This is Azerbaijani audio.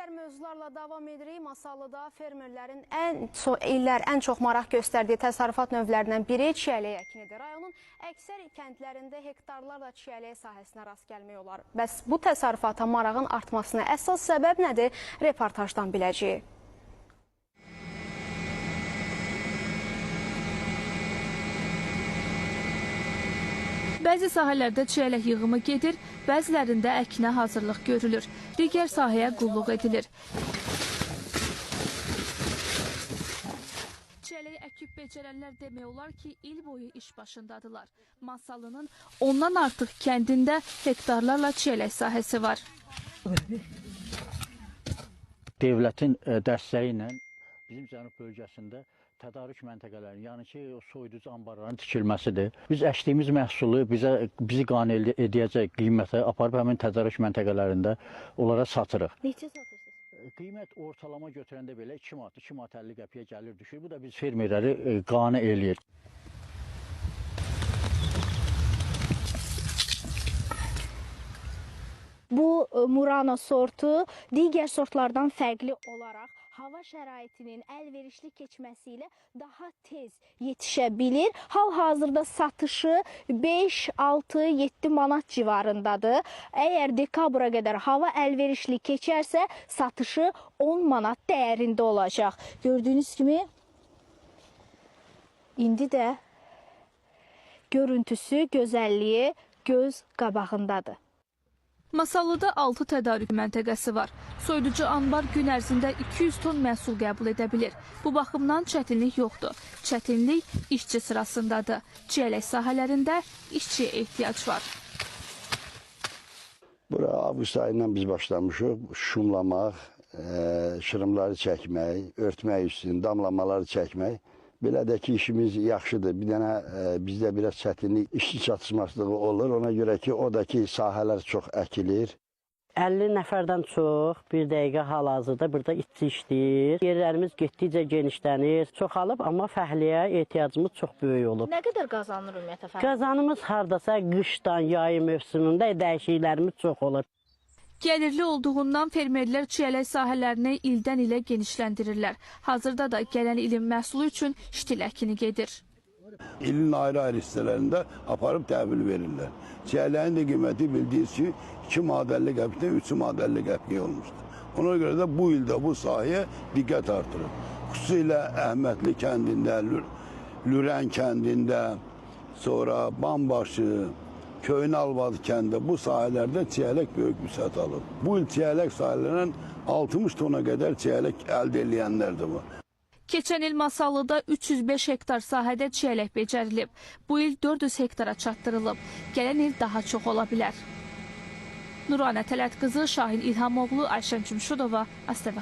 Digər mövzularla davam edirik. Masallıda fermerlərin illər ən çox maraq göstərdiyi təsərrüfat növlərindən biri çiyələk əkinidir. Rayonun əksər kəndlərində hektarlarla çiyələk sahəsinə rast gəlmək olar. Bəs bu təsərrüfata marağın artmasına əsas səbəb nədir? Reportajdan biləcəyik. Bəzi sahələrdə çiyələk yığımı gedir, bəzilərində əkinə hazırlıq görülür, digər sahəyə qulluq edilir. Çiyələk əkib becərənlər demək olar ki, il boyu iş başındadılar. Masalının ondan artıq kəndində hektarlarla çiyələk sahəsi var. Devlətin dəstəyi ilə bizim cənub bölgəsində tədarük məntəqələrinin, yəni ki, soyuducu anbarların tikilməsidir. Biz əkdiyimiz məhsulu bizi qane edəcək qiymətə aparıb həmin tədarük məntəqələrində onlara satırıq. Neçə satırsınız? Qiymət ortalama götürəndə belə 2 manat 50 qəpiyə gəlir düşür. Bu da biz fermerləri qane eləyir. Bu Murano sortu digər sortlardan fərqli olaraq hava şəraitinin əlverişli keçməsi ilə daha tez yetişə bilir. Hal-hazırda satışı 5, 6, 7 manat civarındadır. Əgər dekabra qədər hava əlverişli keçərsə, satışı 10 manat dəyərində olacaq. Gördüyünüz kimi, indi də görüntüsü, gözəlliyi göz qabağındadır. Masallıda 6 tədarük məntəqəsi var. Soyuducu anbar gün ərzində 200 ton məhsul qəbul edə bilir. Bu baxımdan çətinlik yoxdur. Çətinlik işçi sırasındadır. Çiyələk sahələrində işçiyə ehtiyac var. Bura avqust ayından biz başlamışıq. Şumlamaq, şırımları çəkmək, örtmək üstün, damlamaları çəkmək. Belə də ki, işimiz yaxşıdır. Bir dənə bizdə biraz çətinlik, işçi çatışmazlığı olur. Ona görə ki, oradakı sahələr çox əkilir. 50 nəfərdən çox bir dəqiqə hal-hazırda burada işçi işləyir. Yerlərimiz getdikcə genişlənir, çoxalıb, amma fəhliyə ehtiyacımız çox böyük olub. Nə qədər qazanır ümumiyyətlə fəhli? Qazanımız hardasa qışdan, yay mövsümündə dəyişikliklərimiz çox olur. Gəlirli olduğundan fermerlər çiyələk sahələrini ildən ilə genişləndirirlər. Hazırda da gələn ilin məhsulu üçün ştil əkini gedir. İlin ayrı-ayrı hissələrində aparıb təhvil verirlər. Çiyələyin də qiyməti bildiyiniz ki, 2 manat 50 qəpikdən 3 manat 50 qəpik olmuşdur. Ona görə də bu ildə bu sahəyə diqqət artırıb. Xüsusilə Əhmədli kəndində, Lürən kəndində, sonra Bambaşı, Köyün Alvadı kəndində bu sahələrdə çiyələk böyük vüsət alıb. Bu il çiyələk sahələrindən 60 tona qədər çiyələk əldə edilənlər də var. Keçən il Masallıda 305 hektar sahədə çiyələk becərilib. Bu il 400 hektara çatdırılıb. Gələn il daha çox ola bilər. Nuranə Tələt qızı, Şahin İlhamoğlu, Ayşən Cümşudova, ASTV.